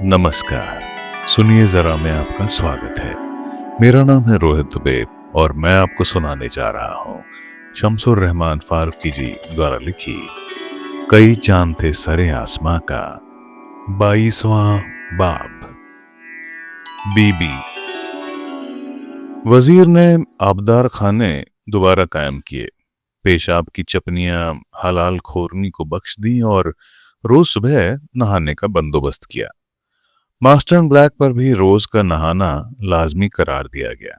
नमस्कार। सुनिए जरा, मैं आपका स्वागत है। मेरा नाम है रोहित दुबे और मैं आपको सुनाने जा रहा हूँ शमसुर रहमान फारूकी जी द्वारा लिखी कई चांद थे सरे आसमां का 22वां बाब। बीबी। वजीर ने आबदार खाने दोबारा कायम किए, पेशाब की चपनियां हलाल खोरनी को बख्श दी और रोज सुबह नहाने का बंदोबस्त किया। मास्टर ब्लैक पर भी रोज का नहाना लाजमी करार दिया गया।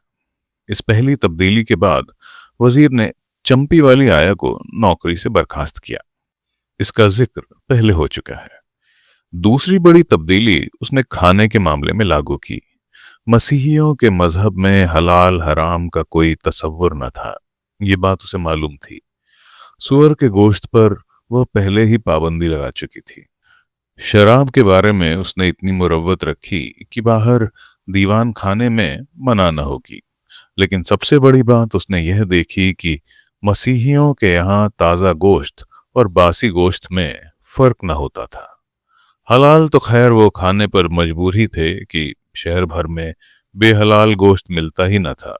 इस पहली तब्दीली के बाद वजीर ने चंपी वाली आया को नौकरी से बर्खास्त किया। इसका जिक्र पहले हो चुका है। दूसरी बड़ी तब्दीली उसने खाने के मामले में लागू की। मसीहियों के मजहब में हलाल हराम का कोई तसव्वुर न था, ये बात उसे मालूम थी। सुअर के गोश्त पर वह पहले ही पाबंदी लगा चुकी थी। शराब के बारे में उसने इतनी मुरव्वत रखी कि बाहर दीवान खाने में मना न होगी। लेकिन सबसे बड़ी बात उसने यह देखी कि मसीहियों के यहाँ ताज़ा गोश्त और बासी गोश्त में फर्क न होता था। हलाल तो खैर वो खाने पर मजबूर ही थे कि शहर भर में बेहलाल गोश्त मिलता ही न था।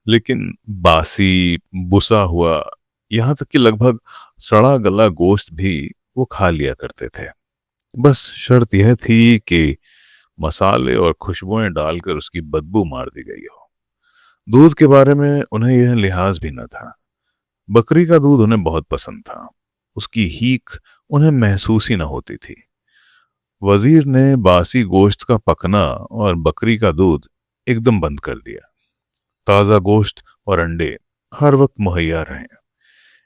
लेकिन बासी, बुसा हुआ, यहाँ तक कि लगभग सड़ा गला गोश्त भी वो खा लिया करते थे। बस शर्त यह थी कि मसाले और खुशबुएं डालकर उसकी बदबू मार दी गई हो। दूध के बारे में उन्हें यह लिहाज भी न था। बकरी का दूध उन्हें बहुत पसंद था। उसकी हीक उन्हें महसूस ही न होती थी। वजीर ने बासी गोश्त का पकना और बकरी का दूध एकदम बंद कर दिया। ताज़ा गोश्त और अंडे हर वक्त मुहैया रहे।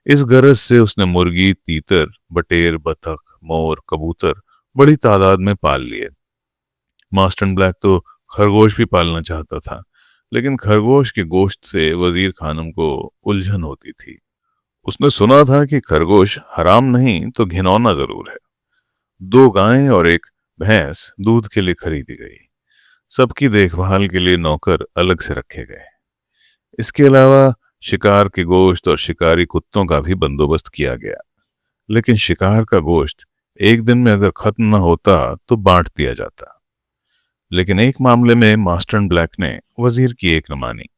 इस गरज से उसने मुर्गी, तीतर, बटेर, बतख, मोर, कबूतर बड़ी तादाद में पाल लिए। मास्टर ब्लैक तो खरगोश भी पालना चाहता था, लेकिन खरगोश के गोश्त से वजीर खानम को उलझन होती थी। उसने सुना था कि खरगोश हराम नहीं तो घिनौना जरूर है। 2 गायें और 1 भैंस दूध के लिए खरीदी गई। सबकी देखभाल के लिए नौकर अलग से रखे गए। इसके अलावा शिकार के गोश्त और शिकारी कुत्तों का भी बंदोबस्त किया गया। लेकिन शिकार का गोश्त एक दिन में अगर खत्म न होता तो बांट दिया जाता। लेकिन एक मामले में मास्टर ब्लैक ने वजीर की एक न मानी।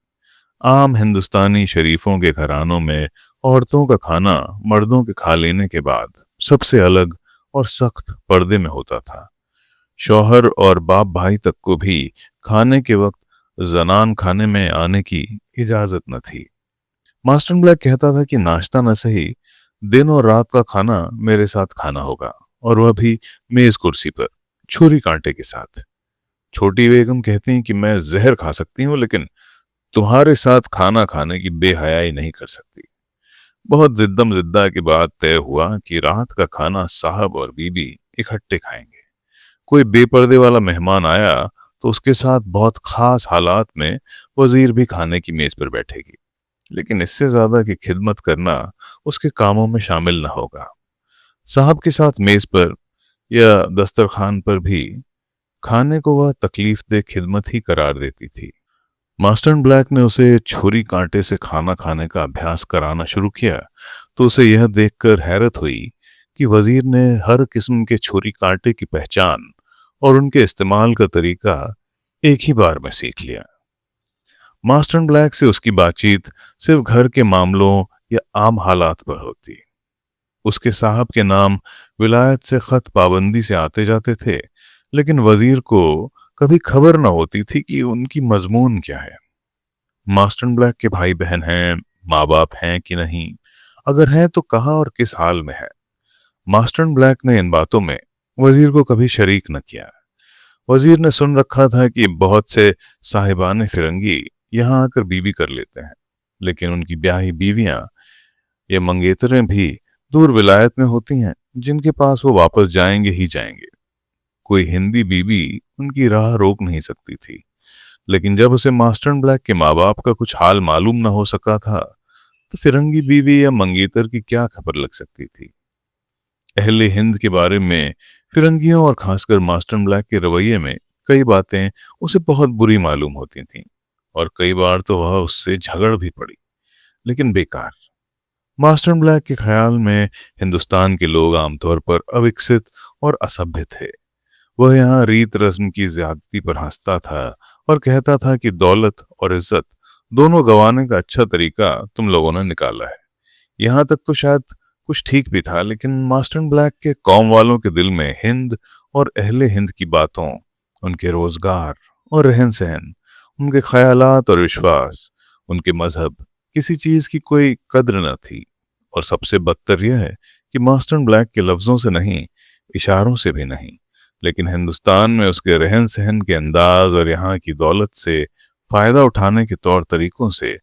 आम हिंदुस्तानी शरीफों के घरानों में औरतों का खाना मर्दों के खा लेने के बाद सबसे अलग और सख्त पर्दे में होता था। शौहर और बाप भाई तक को भी खाने के वक्त जनान खाने में आने की इजाजत न थी। मास्टर ब्लैक कहता था कि नाश्ता न सही, दिन और रात का खाना मेरे साथ खाना होगा, और वह भी मेज कुर्सी पर, छुरी कांटे के साथ। छोटी बेगम कहती हैं कि मैं जहर खा सकती हूँ, लेकिन तुम्हारे साथ खाना खाने की बेहयाई नहीं कर सकती। बहुत जिद्दम जिद्दा के बाद तय हुआ कि रात का खाना साहब और बीबी इकट्ठे खाएंगे। कोई बेपर्दे वाला मेहमान आया तो उसके साथ बहुत खास हालात में वजीर भी खाने की मेज पर बैठेगी, लेकिन इससे ज्यादा की खिदमत करना उसके कामों में शामिल न होगा। साहब के साथ मेज पर या दस्तरखान पर भी खाने को वह तकलीफ दे खिदमत ही करार देती थी। मास्टर ब्लैक ने उसे छुरी कांटे से खाना खाने का अभ्यास कराना शुरू किया तो उसे यह देखकर हैरत हुई कि वजीर ने हर किस्म के छुरी कांटे की पहचान और उनके इस्तेमाल का तरीका एक ही बार में सीख लिया। मास्टर ब्लैक से उसकी बातचीत सिर्फ घर के मामलों या आम हालात पर होती। उसके साहब के नाम विलायत से खत पाबंदी से आते जाते थे, लेकिन वजीर को कभी खबर न होती थी कि उनकी मजमून क्या है। मास्टर ब्लैक के भाई बहन हैं, माँ बाप हैं कि नहीं, अगर हैं तो कहाँ और किस हाल में है। मास्टर ब्लैक ने इन बातों में वजीर को कभी शरीक न किया। वजीर ने सुन रखा था कि बहुत से साहिबान फिरंगी यहाँ आकर बीबी कर लेते हैं, लेकिन उनकी ब्याही बीवियां या मंगेतरें भी दूर विलायत में होती हैं, जिनके पास वो वापस जाएंगे ही जाएंगे। कोई हिंदी बीबी उनकी राह रोक नहीं सकती थी। लेकिन जब उसे मास्टर ब्लैक के माँ बाप का कुछ हाल मालूम न हो सका था, तो फिरंगी बीवी या मंगेतर की क्या खबर लग सकती थी। अहले हिंद के बारे में फिरंगियों और खासकर मास्टर ब्लैक के रवैये में कई बातें उसे बहुत बुरी मालूम होती थीं, और कई बार तो वह उससे झगड़ भी पड़ी, लेकिन बेकार। मास्टर ब्लैक के ख्याल में हिंदुस्तान के लोग आमतौर पर अविकसित और असभ्य थे। वह यहाँ रीत रस्म की ज्यादती पर हंसता था और कहता था कि दौलत और इज्जत दोनों गंवाने का अच्छा तरीका तुम लोगों ने निकाला है। यहाँ तक तो शायद कुछ ठीक भी था, लेकिन मास्टर ब्लैक के कौम वालों के दिल में हिंद और अहले हिंद की बातों, उनके रोजगार और रहन सहन, उनके ख्यालात और विश्वास, उनके मजहब, किसी चीज की कोई कद्र न थी। और सबसे बदतर यह है कि मास्टर ब्लैक के लफ्जों से नहीं, इशारों से भी नहीं, लेकिन हिंदुस्तान में उसके रहन सहन के अंदाज और यहाँ की दौलत से फायदा उठाने के तौर तरीकों से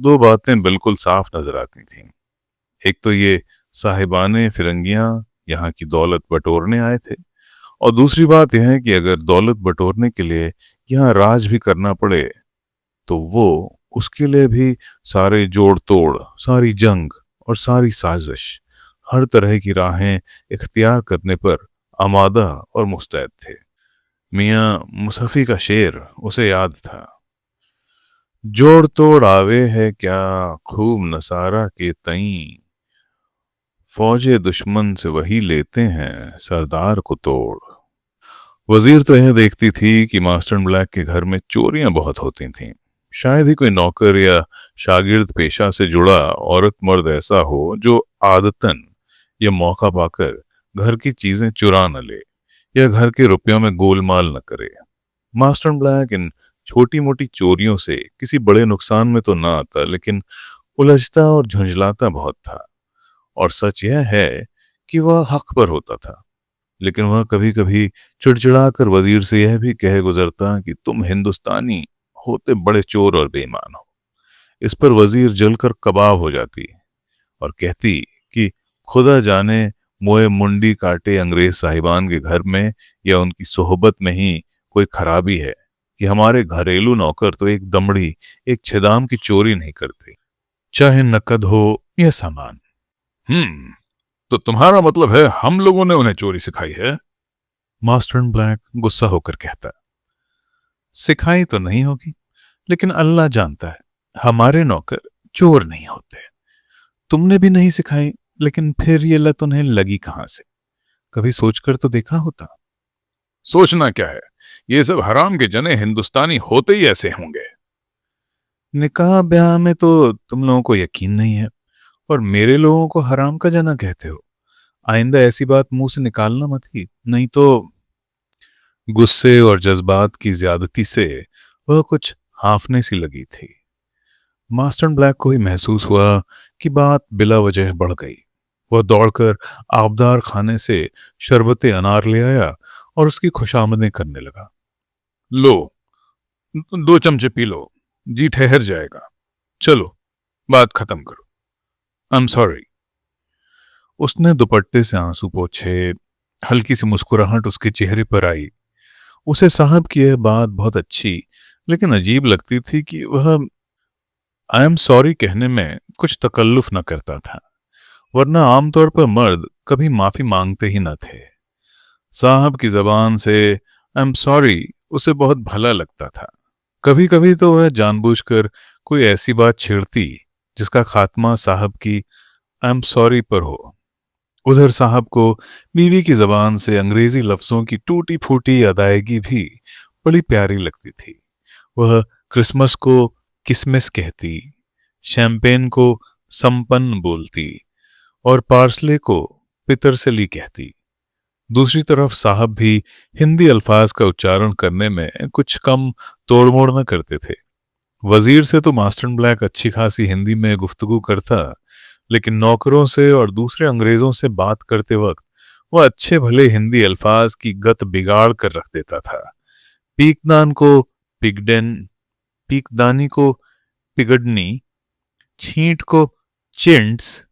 दो बातें बिल्कुल साफ नजर आती थीं। एक तो ये साहिबाने फिरंगियां यहाँ की दौलत बटोरने आए थे, और दूसरी बात यह है कि अगर दौलत बटोरने के लिए यहाँ राज भी करना पड़े तो वो उसके लिए भी सारे जोड़ तोड़, सारी जंग और सारी साजिश, हर तरह की राहें इख्तियार करने पर आमादा और मुस्तैद थे। मियां मुसफ़ी का शेर उसे याद था, जोड़ तोड़ आवे है क्या खूब नसारा के तई, फौजे दुश्मन से वही लेते हैं सरदार को तोड़। वजीर तो यह देखती थी कि मास्टर ब्लैक के घर में चोरियां बहुत होती थीं। शायद ही कोई नौकर या शागिर्द पेशा से जुड़ा औरत मर्द ऐसा हो जो आदतन या मौका पाकर घर की चीजें चुरा न ले या घर के रुपयों में गोलमाल न करे। मास्टर ब्लैक इन छोटी मोटी चोरियों से किसी बड़े नुकसान में तो ना आता, लेकिन उलझता और झुंझलाता बहुत था। और सच यह है कि वह हक पर होता था, लेकिन वह कभी कभी चिड़चिड़ा कर वजीर से यह भी कह गुजरता कि तुम हिंदुस्तानी होते बड़े चोर और बेईमान हो। इस पर वजीर जलकर कबाब हो जाती और कहती कि खुदा जाने मोए मुंडी काटे अंग्रेज साहिबान के घर में या उनकी सोहबत में ही कोई खराबी है कि हमारे घरेलू नौकर तो एक दमड़ी, एक छिदाम की चोरी नहीं करते, चाहे नकद हो या सामान। तो तुम्हारा मतलब है हम लोगों ने उन्हें चोरी सिखाई है? मास्टर ब्लैक गुस्सा होकर कहता। सिखाई तो नहीं होगी, लेकिन अल्लाह जानता है हमारे नौकर चोर नहीं होते। तुमने भी नहीं सिखाई, लेकिन फिर ये लत उन्हें लगी कहां से? कभी सोचकर तो देखा होता। सोचना क्या है, ये सब हराम के जने हिंदुस्तानी होते ही ऐसे होंगे। निकाह ब्याह में तो तुम लोगों को यकीन नहीं है और मेरे लोगों को हराम का जना कहते हो। आइंदा ऐसी बात मुंह से निकालना मत ही, नहीं तो। गुस्से और जज्बात की ज्यादती से वह कुछ हाफने सी लगी थी। मास्टर ब्लैक को ही महसूस हुआ कि बात बिला वजह बढ़ गई। वह दौड़कर आबदार खाने से शरबते अनार ले आया और उसकी खुशामदें करने लगा। लो, 2 चमचे पी लो, जी ठहर जाएगा। चलो बात खत्म करो। I am sorry. उसने दुपट्टे से आंसू पोंछे। हल्की सी मुस्कुराहट उसके चेहरे पर आई। उसे साहब की यह बात बहुत अच्छी लेकिन अजीब लगती थी कि वह आई एम सॉरी कहने में कुछ तकल्लुफ न करता था, वरना आमतौर पर मर्द कभी माफी मांगते ही न थे। साहब की जबान से आई एम सॉरी उसे बहुत भला लगता था। कभी कभी तो वह जानबूझकर कोई ऐसी बात छेड़ती जिसका खात्मा साहब की आई एम सॉरी पर हो। उधर साहब को बीवी की जबान से अंग्रेजी लफ्जों की टूटी फूटी अदायगी भी बड़ी प्यारी लगती थी। वह क्रिसमस को किसमिस कहती, शैंपेन को संपन्न बोलती और पार्सले को पितरसली कहती। दूसरी तरफ साहब भी हिंदी अल्फाज का उच्चारण करने में कुछ कम तोड़मोड़ न करते थे। वजीर से तो मास्टर ब्लैक अच्छी खासी हिंदी में गुफ्तगू करता, लेकिन नौकरों से और दूसरे अंग्रेजों से बात करते वक्त वह अच्छे भले हिंदी अल्फाज की गत बिगाड़ कर रख देता था। पीकदान को पिगडेन, पीकदानी को पिगडनी, छींट को चिंट्स,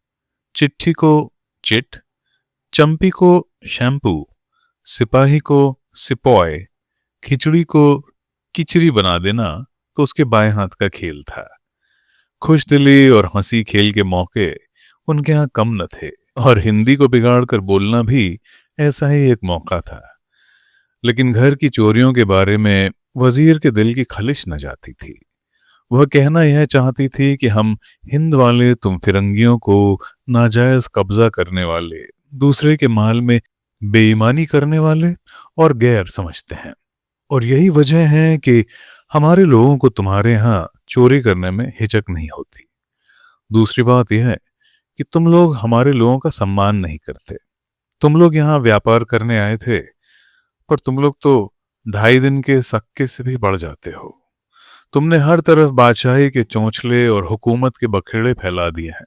चिट्ठी को चिट, चंपी को शैम्पू, सिपाही को सिपॉय, खिचड़ी को किचड़ी बना देना तो उसके बाएं हाथ का खेल था। खुशदिली और हंसी खेल के मौके उनके यहाँ कम न थे और हिंदी को बिगाड़ कर बोलना भी ऐसा ही एक मौका था। लेकिन घर की चोरियों के बारे में वजीर के दिल की खलिश न जाती थी। वह कहना यह चाहती थी कि हम हिंद वाले तुम फिरंगियों को नाजायज कब्जा करने वाले, दूसरे के माल में बेईमानी करने वाले और गैर समझते हैं। और यही वजह है कि हमारे लोगों को तुम्हारे यहाँ चोरी करने में हिचक नहीं होती। दूसरी बात यह है कि तुम लोग हमारे लोगों का सम्मान नहीं करते। तुम लोग यहाँ व्यापार करने आए थे, पर तुम लोग तो 2.5 दिन के सक्के से भी बढ़ जाते हो। तुमने हर तरफ बादशाही के चोंचले और हुकूमत के बखेड़े फैला दिए हैं।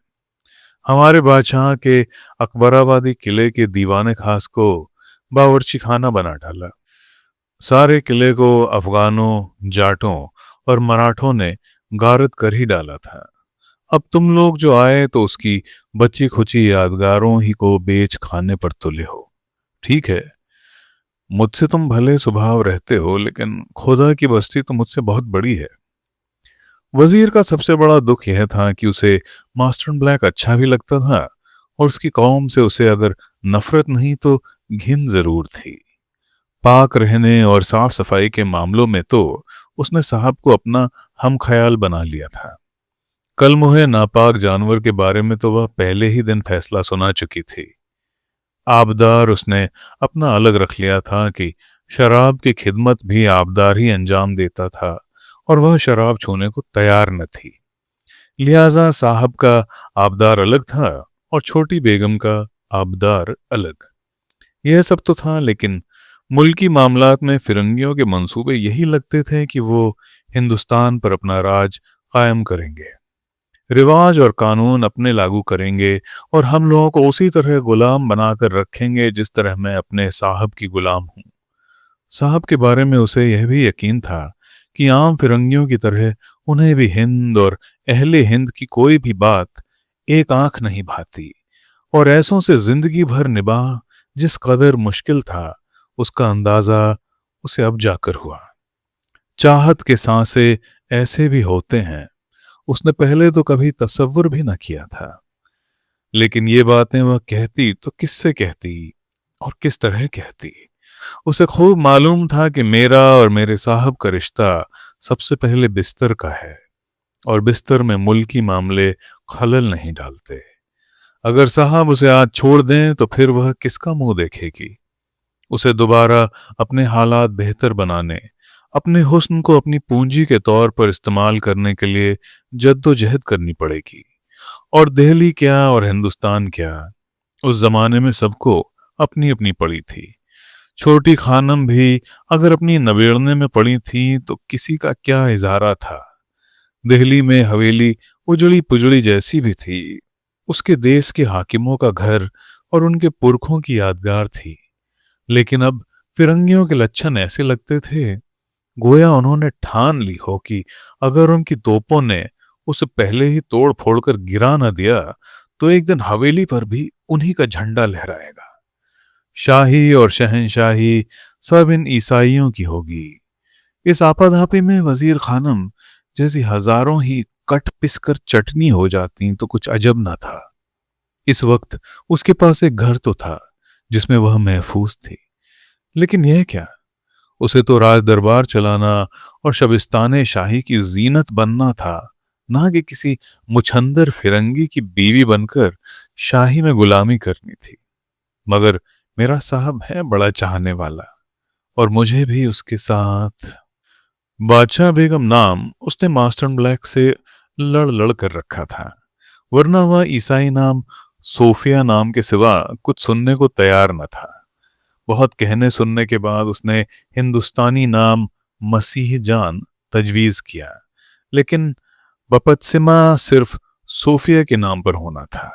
हमारे बादशाह के अकबराबादी किले के दीवाने खास को बावर्ची खाना बना डाला। सारे किले को अफगानों, जाटों और मराठों ने गारद कर ही डाला था। अब तुम लोग जो आए तो उसकी बची खुची यादगारों ही को बेच खाने पर तुले हो। ठीक है, मुझसे तुम भले स्वभाव रहते हो, लेकिन खुदा की बस्ती तो मुझसे बहुत बड़ी है। वजीर का सबसे बड़ा दुख यह था कि उसे मास्टर ब्लैक अच्छा भी लगता था और उसकी कौम से उसे अगर नफरत नहीं तो घिन जरूर थी। पाक रहने और साफ सफाई के मामलों में तो उसने साहब को अपना हम ख्याल बना लिया था। कल मुहे नापाक जानवर के बारे में तो वह पहले ही दिन फैसला सुना चुकी थी। आबदार उसने अपना अलग रख लिया था कि शराब की खिदमत भी आबदार ही अंजाम देता था और वह शराब छूने को तैयार न थी। लिहाजा साहब का आबदार अलग था और छोटी बेगम का आबदार अलग। यह सब तो था, लेकिन मुल्की मामलात में फिरंगियों के मंसूबे यही लगते थे कि वो हिंदुस्तान पर अपना राज कायम करेंगे, रिवाज और कानून अपने लागू करेंगे और हम लोगों को उसी तरह गुलाम बनाकर रखेंगे जिस तरह मैं अपने साहब की गुलाम हूं। साहब के बारे में उसे यह भी यकीन था कि आम फिरंगियों की तरह उन्हें भी हिंद और अहले हिंद की कोई भी बात एक आंख नहीं भाती, और ऐसों से जिंदगी भर निभाह जिस कदर मुश्किल था उसका अंदाजा उसे अब जाकर हुआ। चाहत के सांसे ऐसे भी होते हैं, उसने पहले तो कभी तसव्वुर भी न किया था। लेकिन ये बातें वह कहती तो किससे कहती और किस तरह कहती। उसे खूब मालूम था कि मेरा और मेरे साहब का रिश्ता सबसे पहले बिस्तर का है, और बिस्तर में मुल्की मामले खलल नहीं डालते। अगर साहब उसे आज छोड़ दें तो फिर वह किसका मुंह देखेगी। उसे दोबारा अपने हालात बेहतर बनाने, अपने हुस्न को अपनी पूंजी के तौर पर इस्तेमाल करने के लिए जद्दोजहद करनी पड़ेगी। और दिल्ली क्या और हिंदुस्तान क्या, उस जमाने में सबको अपनी अपनी पड़ी थी। छोटी खानम भी अगर अपनी नवेड़ने में पड़ी थी तो किसी का क्या इजारा था। दिल्ली में हवेली उजड़ी पुजड़ी जैसी भी थी, उसके देश के हाकिमों का घर और उनके पुरखों की यादगार थी। लेकिन अब फिरंगियों के लक्षण ऐसे लगते थे गोया उन्होंने ठान ली हो कि अगर उनकी तोपों ने उसे पहले ही तोड़ फोड़ कर गिरा न दिया तो एक दिन हवेली पर भी उन्हीं का झंडा लहराएगा। शाही और शहंशाही सब इन ईसाइयों की होगी। इस आपाधापी में वजीर खानम जैसी हजारों ही कट पिस कर चटनी हो जाती तो कुछ अजब न था। इस वक्त उसके पास एक घर तो था जिसमें वह महफूज थी, लेकिन यह क्या, उसे तो राज दरबार चलाना और शबिस्ताने शाही की जीनत बनना था, ना कि किसी मुछंदर फिरंगी की बीवी बनकर शाही में गुलामी करनी थी। मगर मेरा साहब है बड़ा चाहने वाला, और मुझे भी उसके साथ। बादशाह बेगम नाम उसने मास्टर ब्लैक से लड़ लड़ कर रखा था, वरना वह ईसाई नाम सोफिया नाम के सिवा कुछ सुनने को तैयार न था। बहुत कहने सुनने के बाद उसने हिंदुस्तानी नाम मसीह जान तजवीज किया, लेकिन बपतसिमा सिर्फ सोफिया के नाम पर होना था।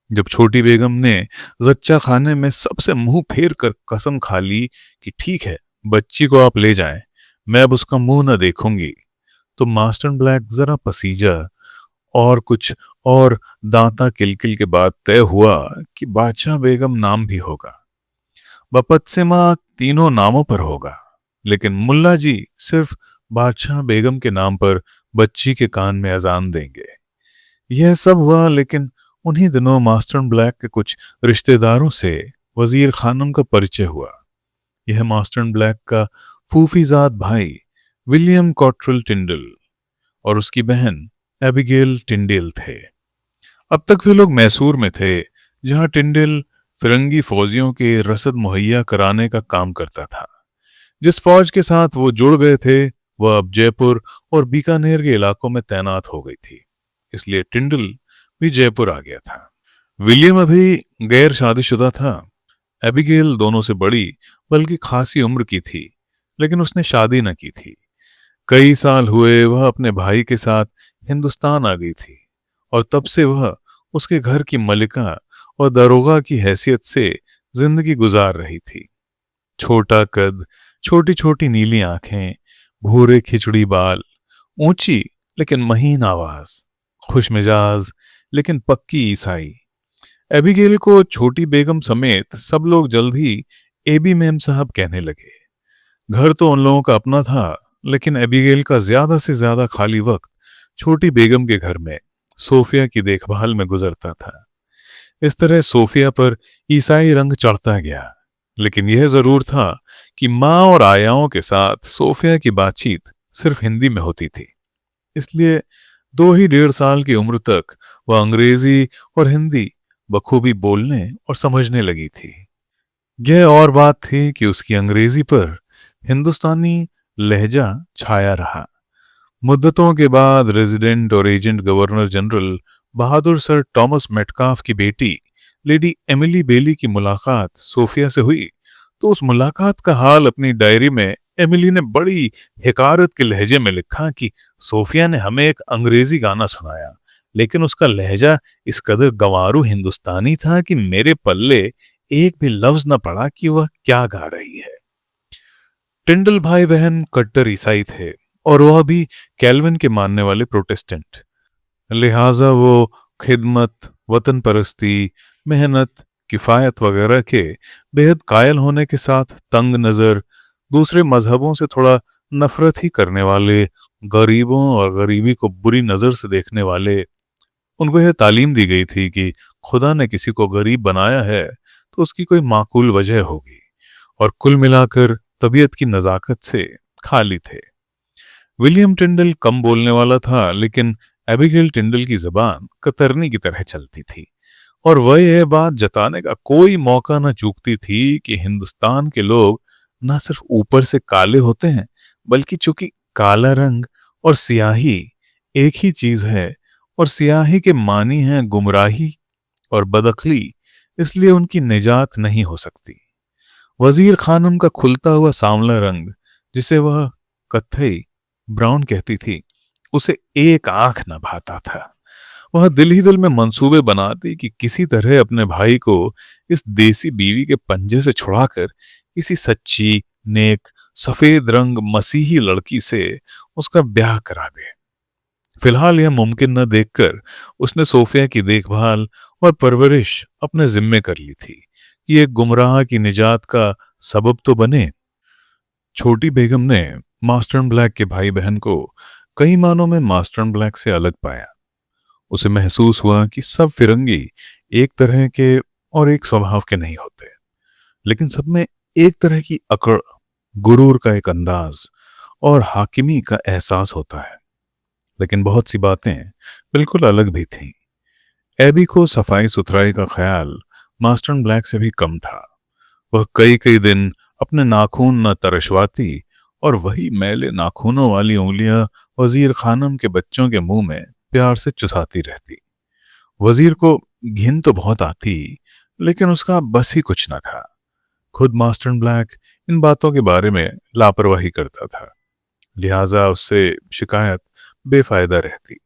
जब छोटी बेगम ने जच्चा खाने में सबसे मुंह फेर कर कसम खा ली कि ठीक है, बच्ची को आप ले जाएं, मैं अब उसका मुंह न देखूंगी, तो मास्टर ब्लैक जरा पसीजा और कुछ और दांता किलकिल के बाद तय हुआ कि बादशाह बेगम नाम भी होगा। बपतसिमा तीनों नामों पर होगा, लेकिन मुल्ला जी सिर्फ बादशाह बेगम के नाम पर बच्ची के कान में अजान देंगे। यह सब हुआ, लेकिन उन्हीं दिनों मास्टर ब्लैक के कुछ रिश्तेदारों से वजीर खानम का परिचय हुआ। यह मास्टर ब्लैक का फूफीजाद भाई विलियम कॉट्रेल टिंडल और उसकी बहन एबिगेल टिंडेल थे। अब तक वे लोग मैसूर में थे, जहां टिंडेल फिरंगी फौजियों के रसद मुहैया कराने का काम करता था। जिस फौज के साथ वो जुड़ गए थे वह अब जयपुर और बीकानेर के इलाकों में तैनात हो गई थी, इसलिए टिंडल भी जयपुर आ गया था। विलियम अभी गैर शादीशुदा था। एबिगेल दोनों से बड़ी बल्कि खासी उम्र की थी, लेकिन उसने शादी न की थी। कई साल हुए वह अपने भाई के साथ हिंदुस्तान आ गई थी और तब से वह उसके घर की मलिका और दरोगा की हैसियत से जिंदगी गुजार रही थी। छोटा कद, छोटी छोटी नीली आंखें, भूरे खिचड़ी बाल, ऊंची लेकिन महीन आवाज, खुश मिजाज लेकिन पक्की ईसाई। एबिगेल को छोटी बेगम समेत सब लोग जल्द ही एबी मेम साहब कहने लगे। घर तो उन लोगों का अपना था, लेकिन एबिगेल का ज्यादा से ज्यादा खाली वक्त छोटी बेगम के घर में सोफिया की देखभाल में गुजरता था। इस तरह सोफिया पर ईसाई रंग चढ़ता गया, लेकिन यह जरूर था कि माँ और आयाओं के साथ सोफिया की बातचीत सिर्फ हिंदी में होती थी। इसलिए 2 ही 1.5 साल की उम्र तक वह अंग्रेजी और हिंदी बखूबी बोलने और समझने लगी थी। यह और बात थी कि उसकी अंग्रेजी पर हिंदुस्तानी लहजा छाया रहा। मुद्दतों के बाद रेजिडेंट और एजेंट गवर्नर जनरल बहादुर सर टॉमस मेटकाफ की बेटी लेडी एमिली बेली की मुलाकात सोफिया से हुई, तो उस मुलाकात का हाल अपनी डायरी में एमिली ने बड़ी हिकारत के लहजे में लिखा कि सोफिया ने हमें एक अंग्रेजी गाना सुनाया, लेकिन उसका लहजा इस कदर गंवारू हिंदुस्तानी था कि मेरे पल्ले एक भी लफ्ज न पड़ा कि वह क्या गा रही है। टिंडल भाई बहन कट्टर ईसाई थे और वह भी कैल्विन के मानने वाले प्रोटेस्टेंट। लिहाजा वो खिदमत, वतन परस्ती, मेहनत, किफायत वगैरह के बेहद कायल होने के साथ तंग नजर, दूसरे मजहबों से थोड़ा नफरत ही करने वाले, गरीबों और गरीबी को बुरी नजर से देखने वाले। उनको यह तालीम दी गई थी कि खुदा ने किसी को गरीब बनाया है तो उसकी कोई माकूल वजह होगी, और कुल मिलाकर तबीयत की नजाकत से खाली थे। विलियम टिंडल कम बोलने वाला था, लेकिन एबिगेल टिंडल की जबान कतरनी की तरह चलती थी और वह यह बात जताने का कोई मौका न चूकती थी कि हिंदुस्तान के लोग न सिर्फ ऊपर से काले होते हैं, बल्कि चूंकि काला रंग और सियाही एक ही चीज है और सियाही के मानी हैं गुमराही और बदअक्ली, इसलिए उनकी निजात नहीं हो सकती। वजीर खानम का खुलता हुआ सांवला रंग, जिसे वह कत्थई ब्राउन कहती थी, उसे एक आंख न भाता था। वह दिल ही दिल में मंसूबे बनाती कि किसी तरह अपने भाई को इस देसी बीवी के पंजे से छुड़ाकर किसी सच्ची, नेक, सफेद रंग मसीही लड़की से उसका ब्याह करा दे। फिलहाल यह मुमकिन न देखकर उसने सोफिया की देखभाल और परवरिश अपने जिम्मे कर ली थी कि एक गुमराह की निजात का सबब तो बने। छोटी बेगम ने मास्टर ब्लैक के भाई बहन को कई मानों में मास्टर ब्लैक से अलग पाया। उसे महसूस हुआ कि सब फिरंगी एक तरह के और एक स्वभाव के नहीं होते, लेकिन सब में एक तरह की अकड़, गुरूर का एक अंदाज और हाकिमी का एहसास होता है। लेकिन बहुत सी बातें बिल्कुल अलग भी थीं। एबी को सफाई सुथराई का ख्याल मास्टर ब्लैक से भी कम था। वह कई कई दिन अपने नाखून न तरशवाती और वही मैले नाखूनों वाली उंगलियां वजीर खानम के बच्चों के मुंह में प्यार से चुसाती रहती। वजीर को घिन तो बहुत आती, लेकिन उसका बस ही कुछ न था। खुद मास्टर ब्लैक इन बातों के बारे में लापरवाही करता था, लिहाजा उससे शिकायत बेफायदा रहती।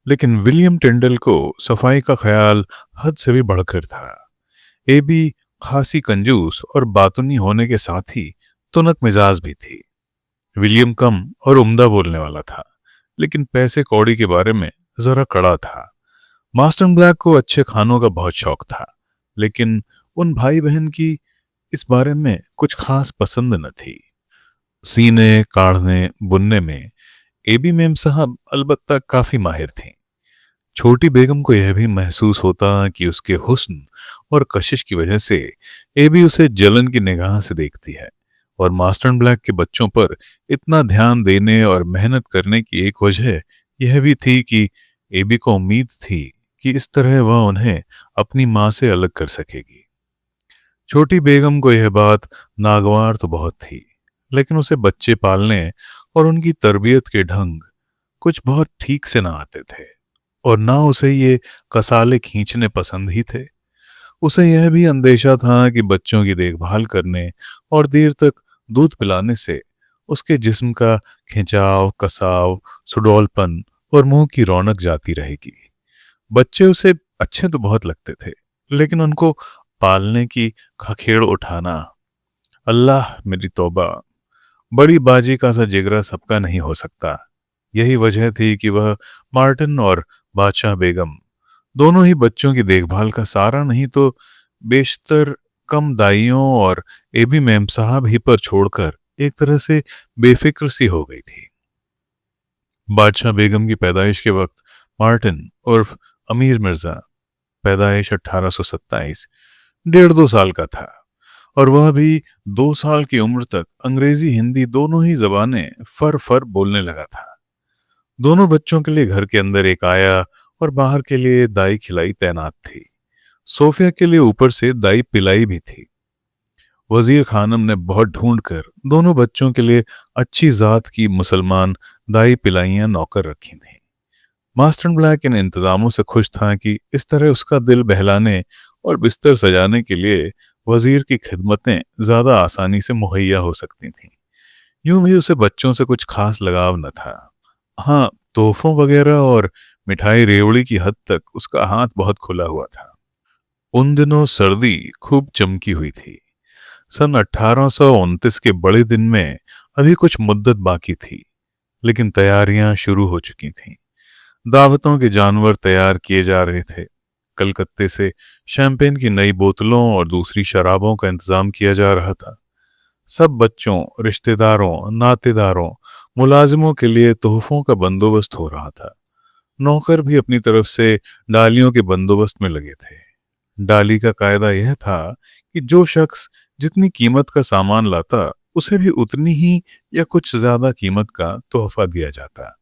लेकिन विलियम टिंडल को सफाई का ख्याल हद से भी बढ़कर था। एबी खासी कंजूस और बातूनी होने के साथ ही तुनक मिजाज भी थी। विलियम कम और उम्दा बोलने वाला था, लेकिन पैसे कौड़ी के बारे में जरा कड़ा था। मास्टर ब्लैक को अच्छे खानों का बहुत शौक था, लेकिन उन भाई बहन की इस बारे में कुछ खास पसंद न थी। सीने काढ़ने बुनने में एबी मेम साहब अलबत्ता काफी माहिर थीं। छोटी बेगम को यह भी महसूस होता कि उसके हुस्न और कशिश की वजह से एबी उसे जलन की निगाह से देखती है, और मास्टर ब्लैक के बच्चों पर इतना ध्यान देने और मेहनत करने की एक वजह यह भी थी कि एबी को उम्मीद थी कि इस तरह वह उन्हें अपनी मां से अलग कर सकेगी। छोटी बेगम को यह बात नागवार तो बहुत थी, लेकिन उसे बच्चे पालने और उनकी तरबियत के ढंग कुछ बहुत ठीक से ना आते थे, और ना उसे ये कसाले खींचने पसंद ही थे। उसे यह भी अंदेशा था कि बच्चों की देखभाल करने और देर तक दूध पिलाने से उसके जिस्म का खिंचाव, कसाव, सुडौलपन और मुंह की रौनक जाती रहेगी। बच्चे उसे अच्छे तो बहुत लगते थे, लेकिन उनको पालने की खखेड़ उठाना, अल्लाह मेरी तौबा, बड़ी बाजी का सा जिगरा सबका नहीं हो सकता। यही वजह थी कि वह मार्टिन और बादशाह बेगम दोनों ही बच्चों की देखभाल का सारा नहीं तो बेशतर कम दाइयों और एबी मेम साहब ही पर छोड़कर एक तरह से बेफिक्र सी हो गई थी। बादशाह बेगम की पैदाइश के वक्त मार्टिन उर्फ अमीर मिर्जा, पैदाइश 1827, 1.5-2 साल का था, और वह भी 2 साल की उम्र तक अंग्रेजी हिंदी दोनों ही जबानें फर फर बोलने लगा था। दोनों बच्चों के लिए घर के अंदर एक आया और बाहर के लिए दाई खिलाई तैनात थी। सोफिया के लिए ऊपर से दाई पिलाई भी थी। वजीर खानम ने बहुत ढूंढकर दोनों बच्चों के लिए अच्छी जात की मुसलमान दाई पिलाइयां नौकर रखी थीं। मास्टर ब्लैक इन इंतजामों से खुश था कि इस तरह उसका दिल बहलाने और बिस्तर सजाने के लिए वजीर की खिदमतें ज्यादा आसानी से मुहैया हो सकती थीं। यूं भी उसे बच्चों से कुछ खास लगाव न था। हाँ, तोहफों वगैरह और मिठाई रेवड़ी की हद तक उसका हाथ बहुत खुला हुआ था। उन दिनों सर्दी खूब चमकी हुई थी। सन 1829 के बड़े दिन में अभी कुछ मुद्दत बाकी थी, लेकिन तैयारियां शुरू हो चुकी थीं। दावतों के जानवर तैयार किए जा रहे थे। कलकत्ते से शैंपेन की नई बोतलों और दूसरी शराबों का इंतजाम किया जा रहा था। सब बच्चों, रिश्तेदारों, नातेदारों, मुलाजिमों के लिए तोहफों का बंदोबस्त हो रहा था। नौकर भी अपनी तरफ से डालियों के बंदोबस्त में लगे थे। डाली का कायदा यह था कि जो शख्स जितनी कीमत का सामान लाता, उसे भी उतनी ही या कुछ ज्यादा कीमत का तोहफा दिया जाता।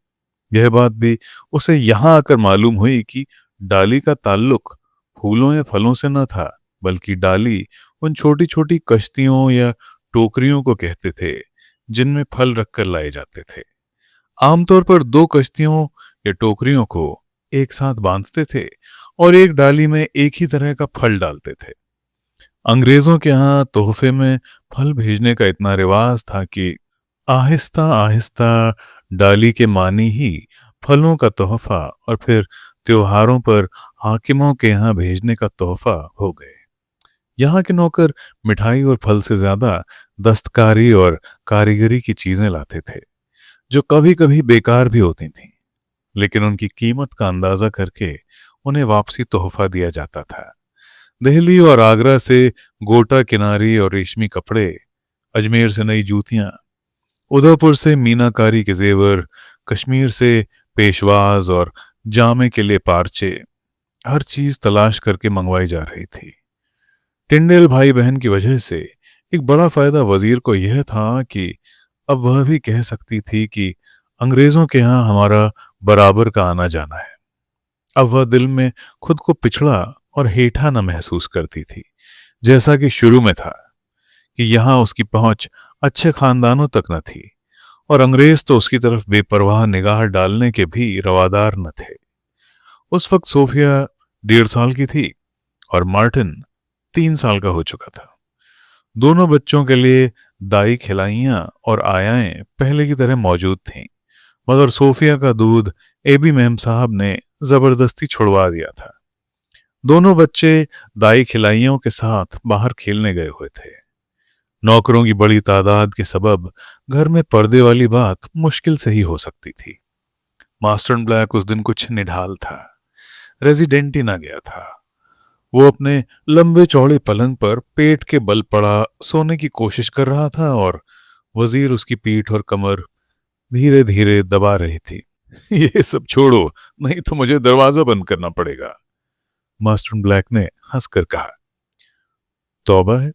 यह बात भी उसे यहां आकर मालूम हुई कि डाली का ताल्लुक फूलों या फलों से न था, बल्कि डाली उन छोटी छोटी कश्तियों या टोकरियों को कहते थे जिनमें फल रखकर लाए जाते थे। आमतौर पर 2 कश्तियों या टोकरियों को एक साथ बांधते थे और एक डाली में एक ही तरह का फल डालते थे। अंग्रेजों के यहाँ तोहफे में फल भेजने का इतना रिवाज था कि आहिस्ता आहिस्ता डाली के मानी ही फलों का तोहफा और फिर त्योहारों पर हाकिमों के यहाँ भेजने का तोहफा हो गए। यहाँ के नौकर मिठाई और फल से ज्यादा दस्तकारी और कारीगरी की चीजें लाते थे, जो कभी कभी बेकार भी होती थीं, लेकिन उनकी कीमत का अंदाजा करके उन्हें वापसी तोहफा दिया जाता था। दिल्ली और आगरा से गोटा किनारी और रेशमी कपड़े, अजमेर से नई जूतियां, उदयपुर से मीनाकारी के जेवर, कश्मीर से पेशवाज और जामे के लिए पारचे, हर चीज तलाश करके मंगवाई जा रही थी। टिंडेल भाई बहन की वजह से एक बड़ा फायदा वजीर को यह था कि अब वह भी कह सकती थी कि अंग्रेजों के यहाँ हमारा बराबर का आना जाना है। अब वह दिल में खुद को पिछड़ा और हेठा न महसूस करती थी, जैसा कि शुरू में था, कि यहाँ उसकी पहुंच अच्छे खानदानों तक न थी और अंग्रेज तो उसकी तरफ बेपरवाह निगाह डालने के भी रवादार न थे। उस वक्त सोफिया 1.5 साल की थी और मार्टिन 3 साल का हो चुका था। दोनों बच्चों के लिए दाई खिलाइयां और आयाएं पहले की तरह मौजूद थीं, मगर सोफिया का दूध एबी मेम साहब ने जबरदस्ती छुड़वा दिया था। दोनों बच्चे दाई खिलाइयों के साथ बाहर खेलने गए हुए थे। नौकरों की बड़ी तादाद के सबब घर में पर्दे वाली बात मुश्किल से ही हो सकती थी। मास्टर ब्लैक उस दिन कुछ निढाल था, रेजिडेंट ही ना गया था। वो अपने लंबे चौड़े पलंग पर पेट के बल पड़ा सोने की कोशिश कर रहा था और वजीर उसकी पीठ और कमर धीरे धीरे दबा रही थी। ये सब छोड़ो, नहीं तो मुझे दरवाजा बंद करना पड़ेगा, मास्टर ब्लैक ने हंसकर कहा। तौबा है,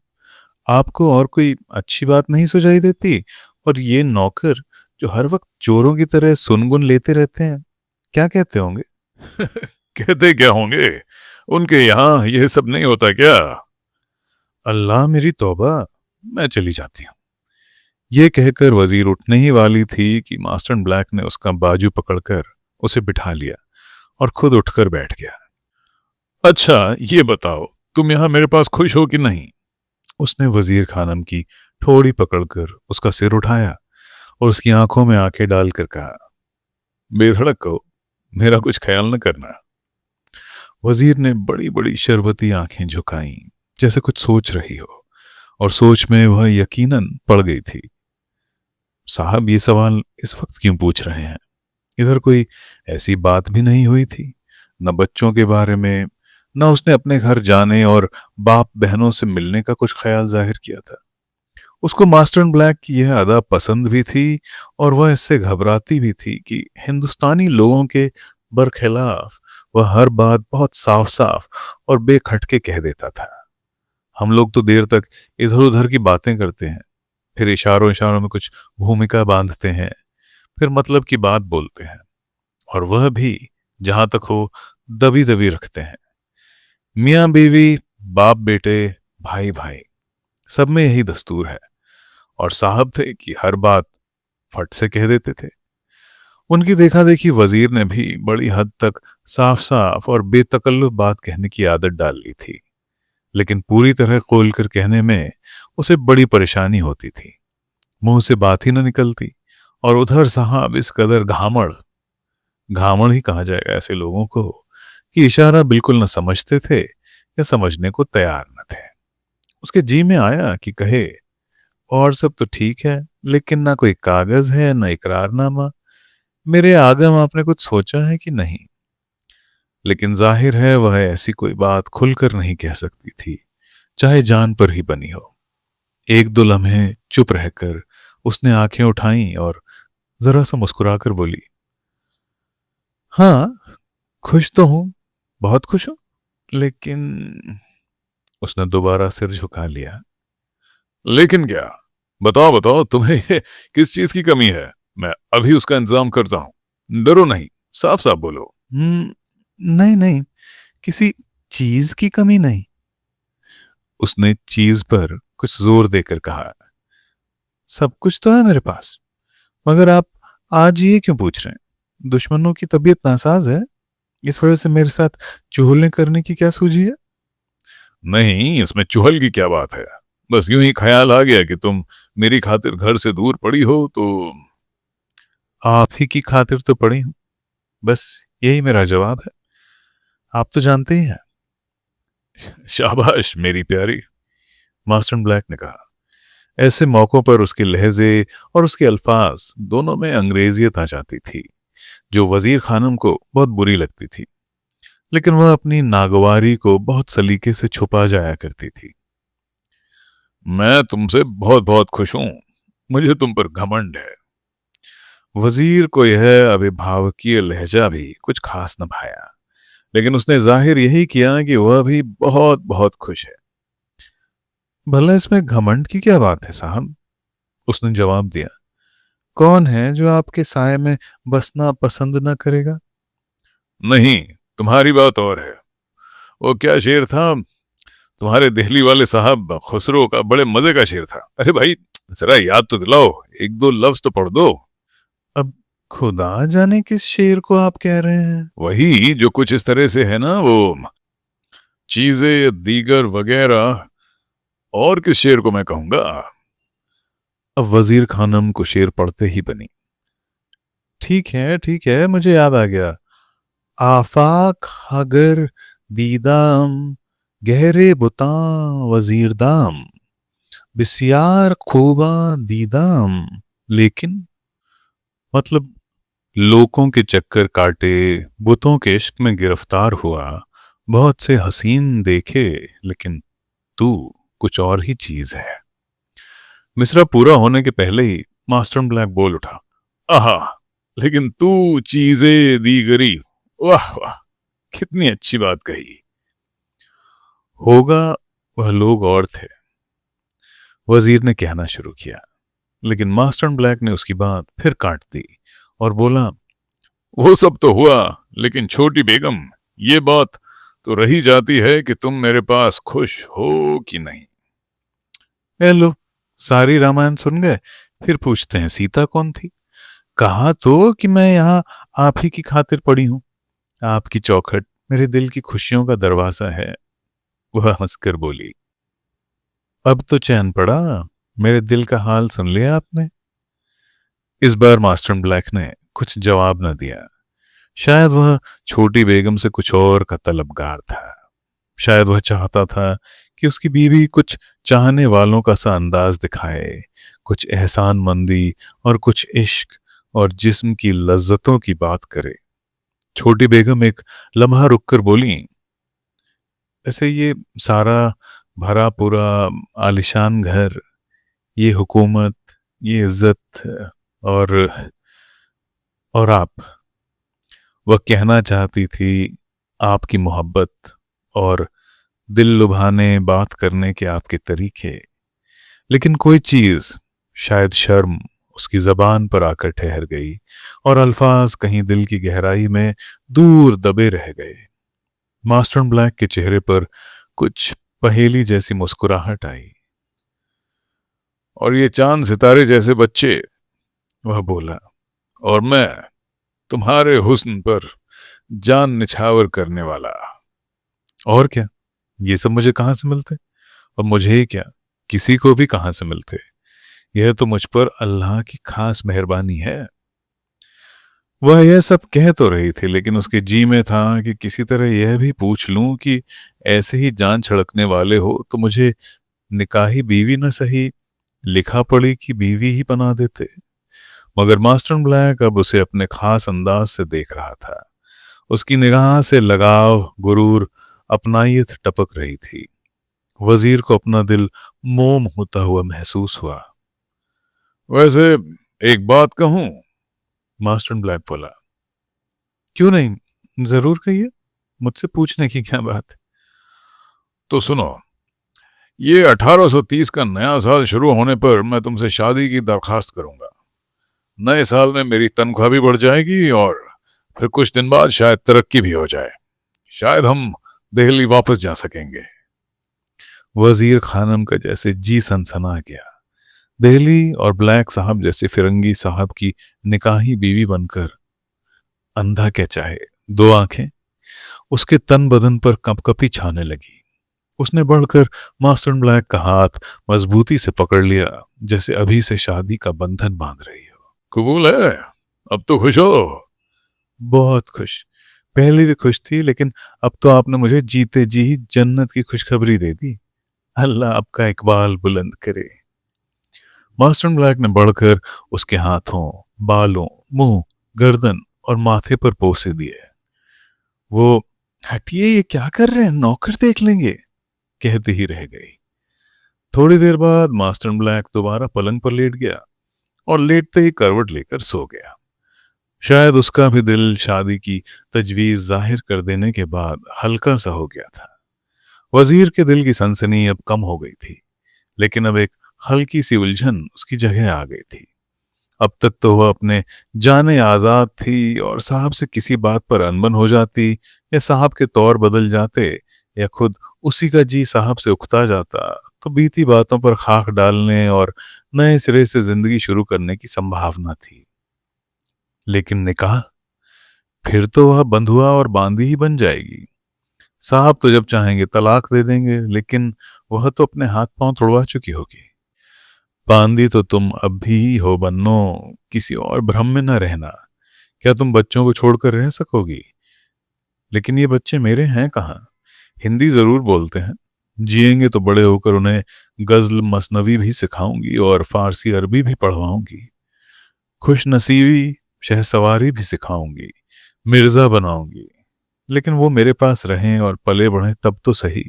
आपको और कोई अच्छी बात नहीं सुझाई देती? और ये नौकर जो हर वक्त चोरों की तरह सुनगुन लेते रहते हैं, क्या कहते होंगे? कहते क्या होंगे, उनके यहाँ यह सब नहीं होता क्या? अल्लाह मेरी तौबा, मैं चली जाती हूँ। ये कहकर वजीर उठने ही वाली थी कि मास्टर ब्लैक ने उसका बाजू पकड़कर उसे बिठा लिया और खुद उठकर बैठ गया। अच्छा ये बताओ, तुम यहां मेरे पास खुश हो कि नहीं? उसने वजीर खानम की ठोड़ी पकड़कर उसका सिर उठाया और उसकी आंखों में आंखें डालकर कहा, बेधड़क कहो, मेरा कुछ ख्याल न करना। वजीर ने बड़ी बड़ी शरबती आंखें झुकाई, जैसे कुछ सोच रही हो, और सोच में वह यकीनन पड़ गई थी। साहब ये सवाल इस वक्त क्यों पूछ रहे हैं? इधर कोई ऐसी बात भी नहीं हुई थी, न बच्चों के बारे में, न उसने अपने घर जाने और बाप बहनों से मिलने का कुछ ख्याल जाहिर किया था। उसको मास्टर ब्लैक की यह अदा पसंद भी थी और वह इससे घबराती भी थी कि हिंदुस्तानी लोगों के बरखिलाफ वह हर बात बहुत साफ साफ और बेखटके कह देता था। हम लोग तो देर तक इधर उधर की बातें करते हैं, फिर इशारों इशारों में कुछ भूमिका बांधते हैं, फिर मतलब की बात बोलते हैं, और वह भी जहां तक हो दबी दबी रखते हैं। मियाँ बीवी, बाप बेटे, भाई भाई, सब में यही दस्तूर है। और साहब थे कि हर बात फट से कह देते थे। उनकी देखा देखी वजीर ने भी बड़ी हद तक साफ साफ और बेतकल्लुफ बात कहने की आदत डाल ली थी, लेकिन पूरी तरह खोल कर कहने में उसे बड़ी परेशानी होती थी। मुंह से बात ही न निकलती, और उधर साहब इस कदर घामड़, घामड़ ही कहा जाएगा ऐसे लोगों को, कि इशारा बिल्कुल न समझते थे या समझने को तैयार न थे। उसके जी में आया कि कहे, और सब तो ठीक है, लेकिन ना कोई कागज है न इकरारनामा। मेरे आगम आपने कुछ सोचा है कि नहीं? लेकिन जाहिर है वह ऐसी कोई बात खुलकर नहीं कह सकती थी, चाहे जान पर ही बनी हो। एक दो लम्हे चुप रहकर उसने आंखें उठाई और जरा सा मुस्कुराकर बोली, हाँ खुश तो हूं, बहुत खुश हूं, लेकिन। उसने दोबारा सिर झुका लिया। लेकिन क्या? बताओ बताओ, तुम्हें किस चीज की कमी है? मैं अभी उसका इंतजाम करता हूं, डरो नहीं, साफ साफ बोलो। नहीं नहीं, किसी चीज की कमी नहीं। उसने चीज पर कुछ जोर देकर कहा, सब कुछ तो है मेरे पास, मगर आप आज ये क्यों पूछ रहे हैं? दुश्मनों की तबीयत नासाज है, इस वजह से मेरे साथ चुगली करने की क्या सूझी है? नहीं, इसमें चुहल की क्या बात है? बस यूं ही ख्याल आ गया कि तुम मेरी खातिर घर से दूर पड़ी हो तो। आप ही की खातिर तो पड़ी हूं, बस यही मेरा जवाब है। आप तो जानते ही हैं। शाबाश मेरी प्यारी, मास्टर ब्लैक ने कहा। ऐसे मौकों पर उसके लहजे और उसके अल्फाज दोनों में अंग्रेजियत आ जाती थी, जो वजीर खानम को बहुत बुरी लगती थी, लेकिन वह अपनी नागवारी को बहुत सलीके से छुपा जाया करती थी। मैं तुमसे बहुत बहुत खुश हूं, मुझे तुम पर घमंड है। वजीर को यह अभिभावकीय लहजा भी कुछ खास न भाया, लेकिन उसने जाहिर यही किया कि वह भी बहुत बहुत खुश है। भला इसमें घमंड की क्या बात है साहब? उसने जवाब दिया, कौन है जो आपके साय में बसना पसंद न करेगा? नहीं, तुम्हारी बात और है। वो क्या शेर था तुम्हारे दिल्ली वाले साहब खुसरो का, बड़े मजे का शेर था। अरे भाई जरा याद तो दिलाओ, एक दो लफ्ज तो पढ़ दो। अब खुदा जाने किस शेर को आप कह रहे हैं? वही जो कुछ इस तरह से है ना, वो चीजें दीगर वगैरह। और किस शेर को मैं कहूंगा? अब वजीर खानम को शेर पढ़ते ही बनी। ठीक है, मुझे याद आ गया। आफाक अगर दीदाम, गहरे बुता वजीर दाम, बिस्यार खूबा दीदाम, लेकिन मतलब लोगों के चक्कर काटे, बुतों के इश्क में गिरफ्तार हुआ, बहुत से हसीन देखे, लेकिन तू कुछ और ही चीज है। मिसरा पूरा होने के पहले ही मास्टर ब्लैक बोल उठा, आहा, लेकिन तू चीजें दीगरी, वाह वाह, कितनी अच्छी बात कही। होगा वह लोग और थे, वजीर ने कहना शुरू किया, लेकिन मास्टर ब्लैक ने उसकी बात फिर काट दी और बोला, वो सब तो हुआ, लेकिन छोटी बेगम, ये बात तो रही जाती है कि तुम मेरे पास खुश हो कि नहीं। ए लो, सारी रामायण सुन गए, फिर पूछते हैं सीता कौन थी। कहा तो कि मैं यहाँ आप ही की खातिर पड़ी हूं। आपकी चौखट मेरे दिल की खुशियों का दरवाजा है। वह हंसकर बोली। अब तो चैन पड़ा, मेरे दिल का हाल सुन लिया आपने। इस बार मास्टर ब्लैक ने कुछ जवाब न दिया। शायद वह छोटी बेगम से कुछ और का तलबगार था। शायद वह चाहता था कि उसकी बीवी कुछ चाहने वालों का सा अंदाज दिखाए, कुछ एहसान मंदी और कुछ इश्क और जिस्म की लज्जतों की बात करे। छोटी बेगम एक लम्हा रुककर बोली, ऐसे ये सारा भरा पूरा आलिशान घर, ये हुकूमत, ये इज्जत और आप। वह कहना चाहती थी आपकी मोहब्बत और दिल लुभाने बात करने के आपके तरीके, लेकिन कोई चीज, शायद शर्म, उसकी जबान पर आकर ठहर गई और अल्फाज कहीं दिल की गहराई में दूर दबे रह गए। मास्टर ब्लैक के चेहरे पर कुछ पहेली जैसी मुस्कुराहट आई। और ये चांद सितारे जैसे बच्चे, वह बोला, और मैं तुम्हारे हुस्न पर जान निछावर करने वाला। और क्या, ये सब मुझे कहां से मिलते, और मुझे ही क्या, किसी को भी कहां से मिलते। यह तो मुझ पर अल्लाह की खास मेहरबानी है। वह यह सब कह तो रही थी, लेकिन उसके जी में था कि किसी तरह यह भी पूछ लूं कि ऐसे ही जान छिड़कने वाले हो तो मुझे निकाही बीवी न सही, लिखा पड़ी की बीवी ही बना देते। मगर मास्टर ब्लैक अब उसे अपने खास अंदाज से देख रहा था। उसकी निगाह से लगाव, गुरूर, अपनायत टपक रही थी। वजीर को अपना दिल मोम होता हुआ महसूस हुआ। वैसे एक बात कहूं, मास्टर ब्लैक बोला। क्यों नहीं, जरूर कहिए, मुझसे पूछने की क्या बात। तो सुनो, ये 1830 का नया साल शुरू होने पर मैं तुमसे शादी की दरखास्त करूंगा। नए साल में मेरी तनख्वाह भी बढ़ जाएगी और फिर कुछ दिन बाद शायद तरक्की भी हो जाए। शायद हम दिल्ली वापस जा सकेंगे। वजीर खानम का जैसे जी सनसना गया। दिल्ली और ब्लैक साहब जैसे फिरंगी साहब की निकाही बीवी बनकर। अंधा क्या चाहे, दो आंखें। उसके तन बदन पर कंपकपी छाने लगी। उसने बढ़कर मास्टर ब्लैक का हाथ मजबूती से पकड़ लिया, जैसे अभी से शादी का बंधन बांध रही हो। कबूल है, अब तो खुश हो। बहुत खुश। पहले भी खुश थी, लेकिन अब तो आपने मुझे जीते जी ही जन्नत की खुशखबरी दे दी। अल्लाह आपका इकबाल बुलंद करे। मास्टर ब्लैक ने बढ़कर उसके हाथों, बालों, मुंह, गर्दन और माथे पर पोसे दिए। वो, हटिए, ये क्या कर रहे हैं, नौकर देख लेंगे, कहती ही रह गई। थोड़ी देर बाद मास्टर ब्लैक दोबारा पलंग पर लेट गया और लेटते ही करवट लेकर सो गया। शायद उसका भी दिल शादी की तजवीज जाहिर कर देने के बाद हल्का सा हो गया था। वजीर के दिल की सनसनी अब कम हो गई थी, लेकिन अब एक हल्की सी उलझन उसकी जगह आ गई थी। अब तक तो वह अपने जाने आजाद थी, और साहब से किसी बात पर अनबन हो जाती, या साहब के तौर बदल जाते, या खुद उसी का जी साहब से उकता जाता, तो बीती बातों पर खाक डालने और नए सिरे से जिंदगी शुरू करने की संभावना थी। लेकिन निकाह, फिर तो वह बंधुआ और बांदी ही बन जाएगी। साहब तो जब चाहेंगे तलाक दे देंगे, लेकिन वह तो अपने हाथ पांव तोड़वा चुकी होगी। बांदी तो तुम अब भी हो बन्नो, किसी और भ्रम में न रहना। क्या तुम बच्चों को छोड़कर रह सकोगी? लेकिन ये बच्चे मेरे हैं कहाँ? हिंदी जरूर बोलते हैं, जिएंगे तो बड़े होकर उन्हें गजल मसनवी भी सिखाऊंगी और फारसी अरबी भी पढ़वाऊंगी। खुश नसीबी शहसवारी भी सिखाऊंगी, मिर्जा बनाऊंगी। लेकिन वो मेरे पास रहें और पले बढ़े तब तो सही।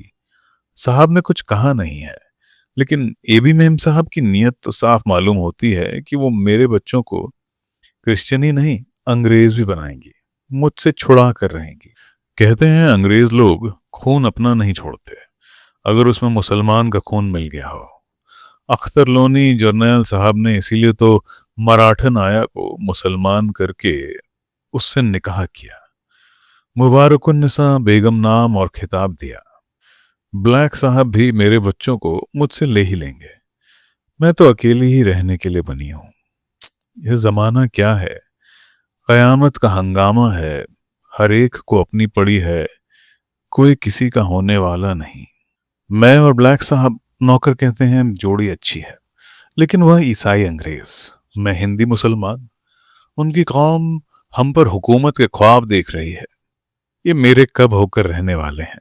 साहब ने कुछ कहा नहीं है, लेकिन एबी मेम साहब की नीयत तो साफ मालूम होती है कि वो मेरे बच्चों को क्रिश्चियन ही नहीं, अंग्रेज भी बनाएंगी, मुझसे छुड़ा कर रहेंगी। कहते हैं अंग्रेज लोग खून अपना नहीं छोड़ते, अगर उसमें मुसलमान का खून मिल गया हो। अख्तर लोनी जर्नैल साहब ने इसीलिए तो मराठन आया को मुसलमान करके उससे निकाह किया, मुबारकुन्निसा बेगम नाम और खिताब दिया। ब्लैक साहब भी मेरे बच्चों को मुझसे ले ही लेंगे। मैं तो अकेली ही रहने के लिए बनी हूं। यह जमाना क्या है, कयामत का हंगामा है। हर एक को अपनी पड़ी है, कोई किसी का होने वाला नहीं। मैं और ब्लैक साहब नौकर कहते हैं जोड़ी अच्छी है, लेकिन वह ईसाई अंग्रेज, मैं हिंदी मुसलमान। उनकी कौम हम पर हुकूमत के ख्वाब देख रही है। ये मेरे कब होकर रहने वाले हैं,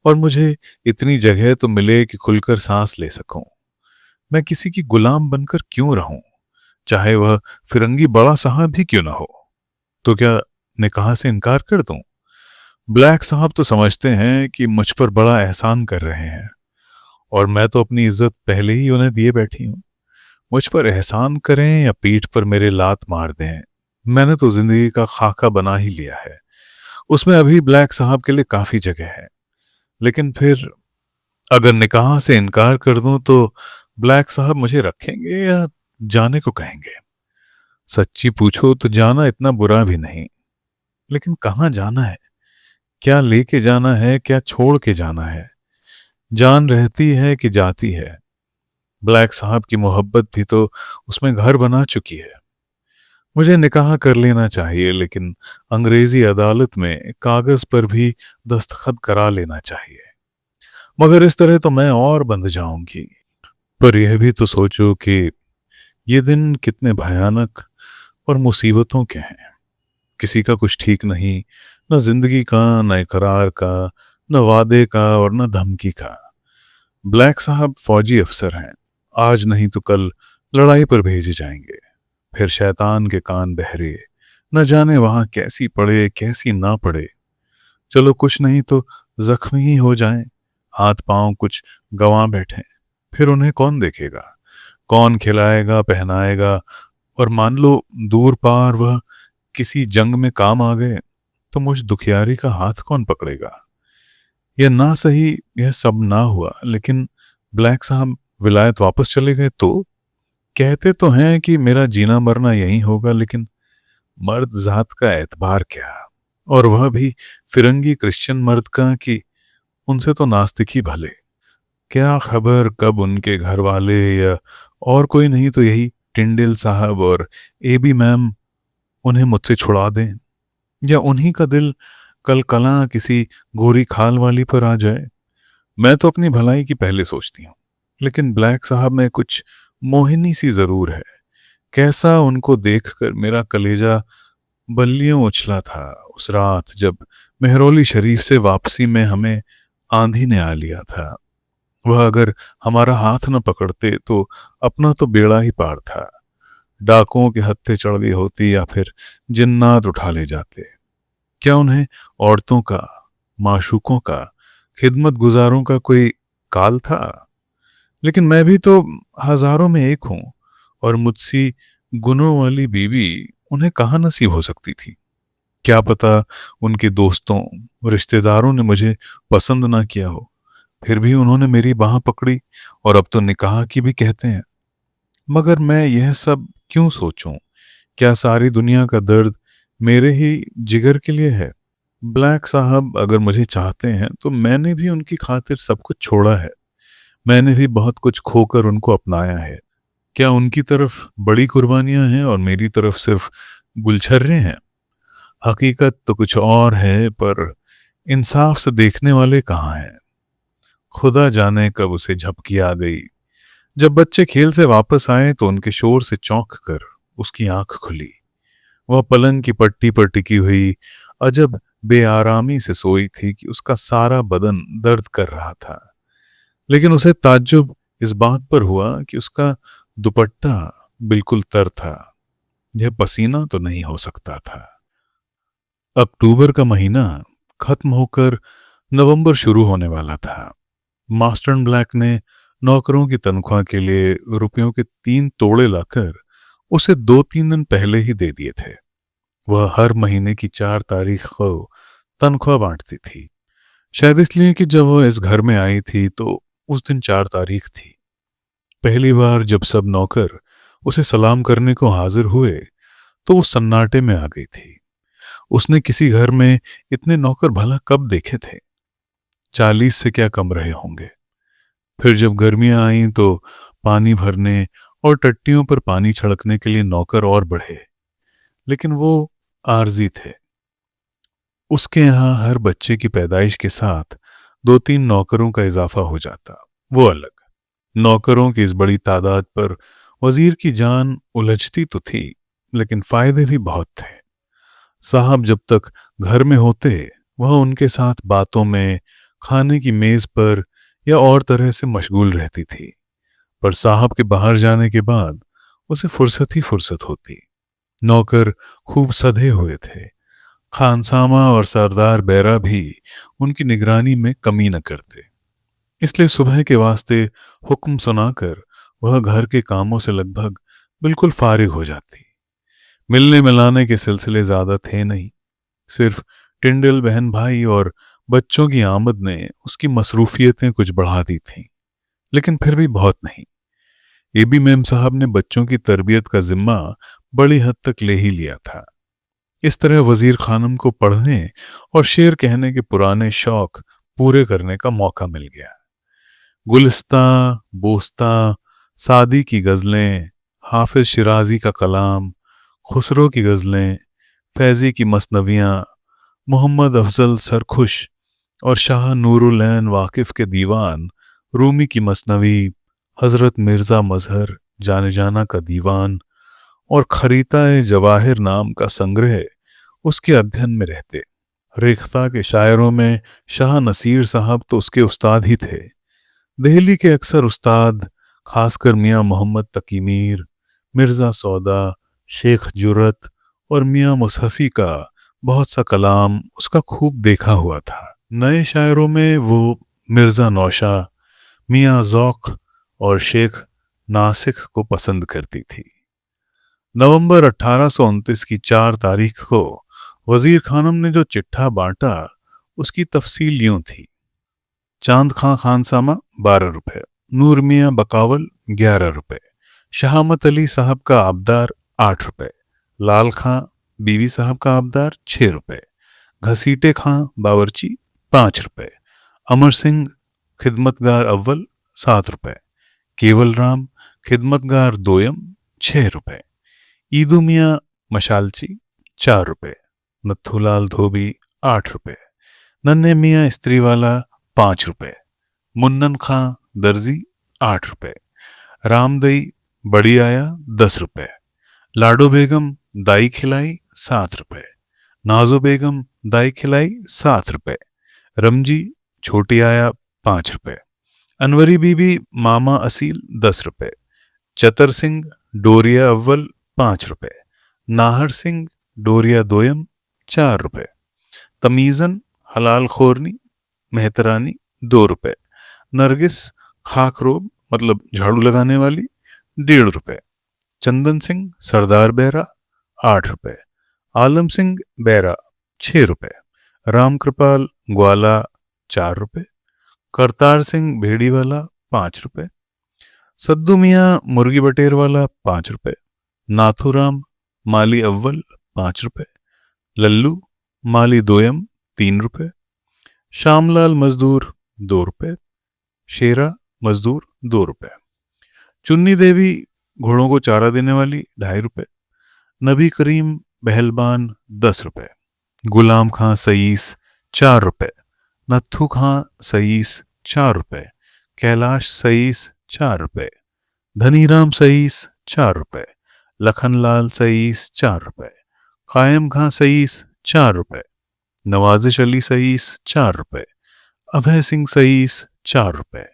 और मुझे इतनी जगह तो मिले कि खुलकर सांस ले सकूं। मैं किसी की गुलाम बनकर क्यों रहूं, चाहे वह फिरंगी बड़ा साहब भी क्यों ना हो। तो क्या निकाह से इनकार कर दूं? ब्लैक साहब तो समझते हैं कि मुझ पर बड़ा एहसान कर रहे हैं, और मैं तो अपनी इज्जत पहले ही उन्हें दिए बैठी हूं। मुझ पर एहसान करें या पीठ पर मेरे लात मार दें, मैंने तो जिंदगी का खाका बना ही लिया है। उसमें अभी ब्लैक साहब के लिए काफी जगह है। लेकिन फिर अगर निकाह से इनकार कर दूं तो ब्लैक साहब मुझे रखेंगे या जाने को कहेंगे? सच्ची पूछो तो जाना इतना बुरा भी नहीं, लेकिन कहाँ जाना है, क्या लेके जाना है, क्या छोड़ के जाना है? जान रहती है कि जाती है? ब्लैक साहब की मोहब्बत भी तो उसमें घर बना चुकी है। मुझे निकाह कर लेना चाहिए, लेकिन अंग्रेजी अदालत में कागज पर भी दस्तखत करा लेना चाहिए। मगर इस तरह तो मैं और बंध जाऊंगी। पर यह भी तो सोचो कि ये दिन कितने भयानक और मुसीबतों के हैं। किसी का कुछ ठीक नहीं, न जिंदगी का, न इकरार का, न वादे का और न धमकी का। ब्लैक साहब फौजी अफसर हैं, आज नहीं तो कल लड़ाई पर भेजे जाएंगे। फिर शैतान के कान बहरे, न जाने वहां कैसी पड़े कैसी ना पड़े। चलो कुछ नहीं तो जख्मी ही हो जाएं, हाथ पांव कुछ गंवा बैठे, फिर उन्हें कौन देखेगा, कौन खिलाएगा पहनाएगा? और मान लो दूर पार वह किसी जंग में काम आ गए, तो मुझ दुखियारी का हाथ कौन पकड़ेगा? यह ना सही, यह सब ना हुआ, लेकिन ब्लैक साहब विलायत वापस चले गए तो कहते तो हैं कि मेरा जीना मरना यही होगा, लेकिन मर्द जात का एतबार क्या, और वह भी फिरंगी क्रिश्चियन मर्द का, कि उनसे तो नास्तिक ही भले। क्या खबर कब उनके घर वाले या और कोई नहीं तो यही टिंडल साहब और एबी मैम उन्हें मुझसे छुड़ा दें, या उन्हीं का दिल कल कला किसी गोरी खाल वाली पर आ जाए। मैं तो अपनी भलाई की पहले सोचती हूँ, लेकिन ब्लैक साहब में कुछ मोहिनी सी जरूर है। कैसा उनको देखकर मेरा कलेजा बल्लियों उछला था उस रात जब मेहरौली शरीफ से वापसी में हमें आंधी ने आ लिया था। वह अगर हमारा हाथ न पकड़ते तो अपना तो बेड़ा ही पार था। डाकुओं के हत्थे चढ़ गई होती या फिर जिन्नात उठा ले जाते। क्या उन्हें औरतों का, माशूकों का, खिदमत गुजारों का कोई काल था? लेकिन मैं भी तो हजारों में एक हूं, और मुझसी गुनों वाली बीवी उन्हें कहाँ नसीब हो सकती थी? क्या पता उनके दोस्तों, रिश्तेदारों ने मुझे पसंद ना किया हो, फिर भी उन्होंने मेरी बाह पकड़ी, और अब तो निकाह की भी कहते हैं। मगर मैं यह सब क्यों सोचूं? क्या सारी दुनिया का दर्द मेरे ही जिगर के लिए है? ब्लैक साहब अगर मुझे चाहते हैं तो मैंने भी उनकी खातिर सब कुछ छोड़ा है। मैंने भी बहुत कुछ खोकर उनको अपनाया है। क्या उनकी तरफ बड़ी कुर्बानियां हैं और मेरी तरफ सिर्फ गुलछर्रे हैं? हकीकत तो कुछ और है, पर इंसाफ से देखने वाले कहाँ हैं? खुदा जाने कब उसे झपकी आ गई। जब बच्चे खेल से वापस आए तो उनके शोर से चौंक कर उसकी आंख खुली। वह पलंग की पट्टी पर टिकी हुई अजब बेआरामी से सोई थी कि उसका सारा बदन दर्द कर रहा था। लेकिन उसे ताज्जुब इस बात पर हुआ कि उसका दुपट्टा बिल्कुल तर था। यह पसीना तो नहीं हो सकता था। अक्टूबर का महीना खत्म होकर नवंबर शुरू होने वाला था। मास्टर ब्लैक ने नौकरों की तनख्वाह के लिए रुपयों के 3 तोड़े लाकर उसे 2-3 दिन पहले ही दे दिए थे। वह हर महीने की 4 तारीख को तनख्वाह बांटती थी, शायद इसलिए कि जब वह इस घर में आई थी तो उस दिन 4 तारीख थी। पहली बार जब सब नौकर उसे सलाम करने को हाजिर हुए तो वो सन्नाटे में आ गई थी। उसने किसी घर में इतने नौकर भला कब देखे थे? 40 से क्या कम रहे होंगे। फिर जब गर्मियां आईं तो पानी भरने और टट्टियों पर पानी छिड़कने के लिए नौकर और बढ़े, लेकिन वो आरजी थे। उसके यहाँ हर बच्चे की पैदाइश के साथ 2-3 नौकरों का इजाफा हो जाता। वो अलग। नौकरों की इस बड़ी तादाद पर वजीर की जान उलझती तो थी, लेकिन फायदे भी बहुत थे। साहब जब तक घर में होते, वह उनके साथ बातों में, खाने की मेज पर या और तरह से मशगूल रहती थी। पर साहब के बाहर जाने के बाद उसे फुर्सत ही फुर्सत होती। नौकर खूब सधे हुए थे। खानसामा और सरदार बैरा भी उनकी निगरानी में कमी न करते। इसलिए सुबह के वास्ते हुक्म सुनाकर वह घर के कामों से लगभग बिल्कुल फारिग हो जाती। मिलने मिलाने के सिलसिले ज्यादा थे नहीं। सिर्फ टिंडल बहन भाई और बच्चों की आमद ने उसकी मसरूफियतें कुछ बढ़ा दी थीं, लेकिन फिर भी बहुत नहीं। एबी मेम साहब ने बच्चों की तरबियत का जिम्मा बड़ी हद तक ले ही लिया था। इस तरह वजीर खानम को पढ़ने और शेर कहने के पुराने शौक पूरे करने का मौका मिल गया। गुलिस्ता, बोस्ता, सादी की गज़लें, हाफिज शिराजी का कलाम, खुसरो की गज़लें, फैज़ी की मसनवियाँ, मोहम्मद अफजल सरखुश और शाह नूरुलैन वाकिफ के दीवान, रूमी की मसनवी, हज़रत मिर्ज़ा मजहर जाने जाना का दीवान और खरीता जवाहिर नाम का संग्रह उसके अध्ययन में रहते। रेख्ता के शायरों में शाह नसीर साहब तो उसके उस्ताद ही थे। दिल्ली के अक्सर उस्ताद, खासकर मियाँ मोहम्मद तकी मीर, मिर्ज़ा सौदा, शेख जुरत और मियाँ मुसहफ़ी का बहुत सा कलाम उसका खूब देखा हुआ था। नए शायरों में वो मिर्ज़ा नौशा, मियाँ ज़ौक़ और शेख नासिक को पसंद करती थी। नवंबर 1829 की 4 तारीख को वजीर खानम ने जो चिट्ठा बांटा, उसकी तफसील यूं थी। चांद खां खानसामा 12 रुपए, नूर मियाँ बकावल 11 रुपए, शहामत अली साहब का आबदार 8 रुपए, लाल खां बीवी साहब का आबदार 6 रुपए, घसीटे खां बावर्ची 5 रुपए, अमर सिंह खिदमतगार अव्वल 7 रुपए, केवल राम खिदमतगार दोयम 6 रुपए, ईदू मियाँ मशालची 4 रुपए, नथुलाल धोबी 8 रुपए, नन्हे मियाँ स्त्री वाला 5 रुपए, मुन्नन खां दर्जी 8 रुपए, रामदई बड़ी आया 10 रुपए, लाडो बेगम दाई खिलाई 7 रुपए, नाजो बेगम दाई खिलाई 7 रुपए, रमजी छोटी आया 5 रुपए, अनवरी बीबी मामा असील 10 रुपए, चतर सिंह डोरिया अव्वल 5 रुपए, नाहर सिंह डोरिया दोयम 4 रुपए, तमीज़न हलाल खोरनी मेहतरानी 2 रुपए, नरगिस खाकरोब मतलब झाड़ू लगाने वाली 1.5 रुपए, चंदन सिंह सरदार बैरा 8 रुपए, आलम सिंह बैरा 6 रुपए, राम कृपाल ग्वाला 4 रुपए, करतार सिंह भेड़ीवाला 5 रुपए, सद्दू मियाँ मुर्गी बटेर वाला 5 रुपए, नाथुराम माली अव्वल 5 रुपए, लल्लू माली दोयम 3 रुपए, श्यामलाल मजदूर 2 रुपए, शेरा मजदूर 2 रुपए, चुन्नी देवी घोड़ों को चारा देने वाली 2.5 रुपए, नबी करीम बहलबान 10 रुपए, गुलाम खां सईस 4 रुपए, नत्थू खां सईस 4 रुपए, कैलाश सईस 4 रुपए, धनीराम सईस 4 रुपए, लखनलाल सईस 4 रुपए, कायम खां सईस 4 रुपए, नवाजिश अली सईस 4 रुपए, अभय सिंह सईस 4 रुपए,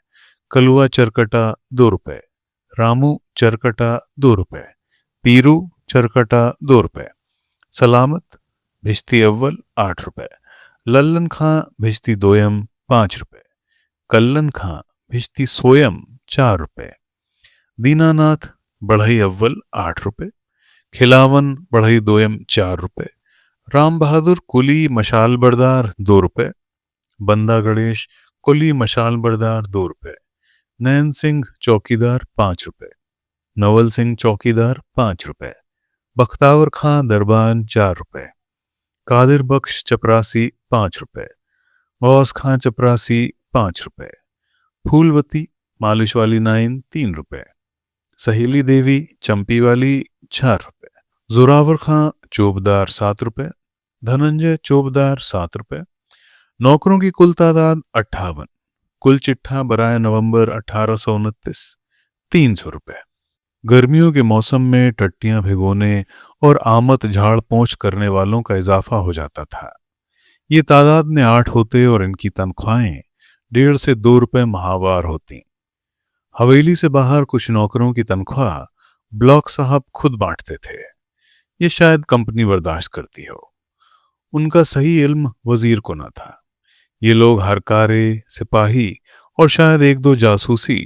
कलुआ चरकटा 2 रुपए, रामू चरकटा 2 रुपए, पीरू चरकटा 2 रुपए, सलामत भिश्ती अव्वल 8 रुपए, लल्लन खां भिश्ती दोयम 5 रुपए, कल्लन खां भिश्ती सोयम 4 रुपए, दीनानाथ बढ़ई अव्वल 8 रुपए, खिलावन बढ़ई दोयम 4 रुपए, राम बहादुर कुली मशाल बरदार 2 रुपए, बंदा गणेश कुली मशाल बरदार 2 रुपए, नैन सिंह चौकीदार 5 रुपए, नवल सिंह चौकीदार 5 रुपए, बख्तावर खां दरबान 4 रुपए, कादिर बख्श चपरासी 5 रुपए, गौस खां चपरासी 5 रुपए, फूलवती मालिश वाली नाइन 3 रुपए, सहेली देवी चंपी वाली 4 रुपए, जोरावर खां चौबदार 7 रुपए, धनंजय चौबदार 7 रुपए। नौकरों की कुल तादाद 58। कुल चिट्ठा बराए नवंबर 1829 300 रुपए। गर्मियों के मौसम में टट्टियां भिगोने और आमद झाड़ पोंछ करने वालों का इजाफा हो जाता था। ये तादाद में 8 होते और इनकी तनख्वाहें 1.5 से 2 रुपए माहवार होती। हवेली से बाहर कुछ नौकरों की तनख्वाह ब्लॉक साहब खुद बांटते थे। ये शायद कंपनी बर्दाश्त करती हो। उनका सही इल्म वजीर को न था। ये लोग हरकारे, सिपाही और शायद 1-2 जासूसी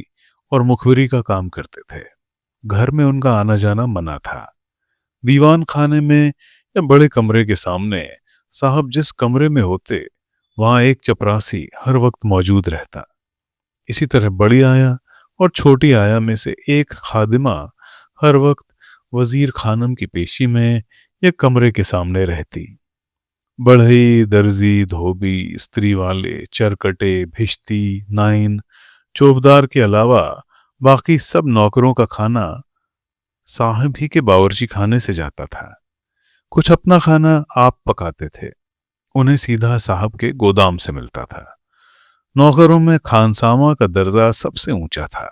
और मुखबिरी का काम करते थे। घर में उनका आना जाना मना था। दीवान खाने में या बड़े कमरे के सामने साहब जिस कमरे में होते वहां एक चपरासी हर वक्त मौजूद रहता। इसी तरह बड़ी आया और छोटी आया में से एक खादिमा हर वक्त वजीर खानम की पेशी में या कमरे के सामने रहती। बढ़ई, दर्जी, धोबी, स्त्री वाले, चरकटे, भिश्ती, नाइन, चौबदार के अलावा बाकी सब नौकरों का खाना साहब ही के बावर्ची खाने से जाता था। कुछ अपना खाना आप पकाते थे, उन्हें सीधा साहब के गोदाम से मिलता था। नौकरों में खानसामा का दर्जा सबसे ऊंचा था,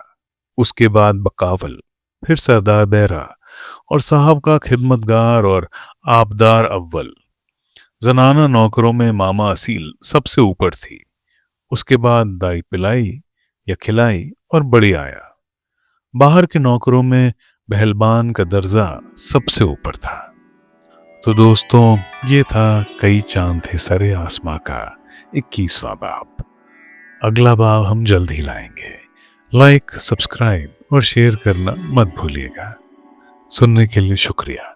उसके बाद बकावल, फिर सरदार बैरा और साहब का खिदमतगार और आबदार अव्वल। जनाना नौकरों में मामा असील सबसे ऊपर थी, उसके बाद दाई पिलाई या खिलाई और बड़ी आया। बाहर के नौकरों में पहलवान का दर्जा सबसे ऊपर था। तो दोस्तों, ये था कई चांद थे सरे आसमां का 21वां बाब। अगला बाब हम जल्द ही लाएंगे। लाइक, सब्सक्राइब और शेयर करना मत भूलिएगा। सुनने के लिए शुक्रिया।